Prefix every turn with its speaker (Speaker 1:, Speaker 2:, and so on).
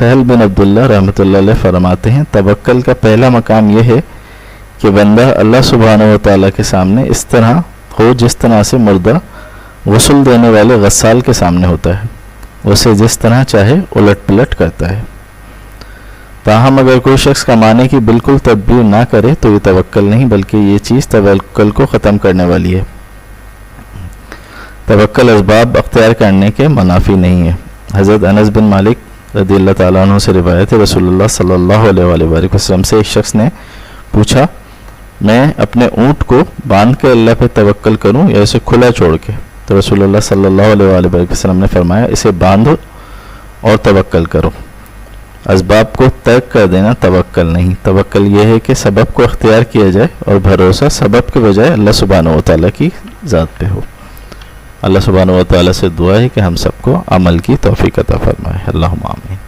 Speaker 1: सहल बिन अब्दुल्ला रहमतुल्लाह अलैह फरमाते हैं, तवक्कल का पहला मकाम यह है कि बंदा अल्लाह सुब्हानहू व तआला के सामने इस तरह हो जिस तरह से मुर्दा गुस्ल देने वाले गस्साल के सामने होता है, उसे जिस तरह चाहे उलट पलट करता है। ताहम अगर कोई शख्स कमाने की बिल्कुल तदबीर ना करे तो ये तवक्कल नहीं बल्कि ये चीज़ तवक्कल को ख़त्म करने वाली है। तवक्कल असबाब अख्तियार करने के मुनाफी नहीं है। हज़रत अनस बिन मालिक रज़ियल्लाहु ताला अन्हु से रिवायत है, रसूलुल्लाह सल्लल्लाहु अलैहि वसल्लम से एक शख्स ने पूछा, मैं अपने ऊँट को बांध के अल्लाह पे तवक्कल करूँ या इसे खुला छोड़ के? तो रसूलुल्लाह सल्लल्लाहु अलैहि वसल्लम ने फरमाया, इसे बांधो और तवक्कल करो। असबाब को तर्क कर देना तवक्कल नहीं। तवक्कल यह है कि सबब को अख्तियार किया जाए और भरोसा सबब के बजाय अल्लाह सुब्हानहू व तआला की ज़ात पे हो। अल्लाह सुब्हानहू व तआला से दुआ है कि हम सबको अमल की तौफीक अता फरमाए। अल्लाहुम्मा आमीन।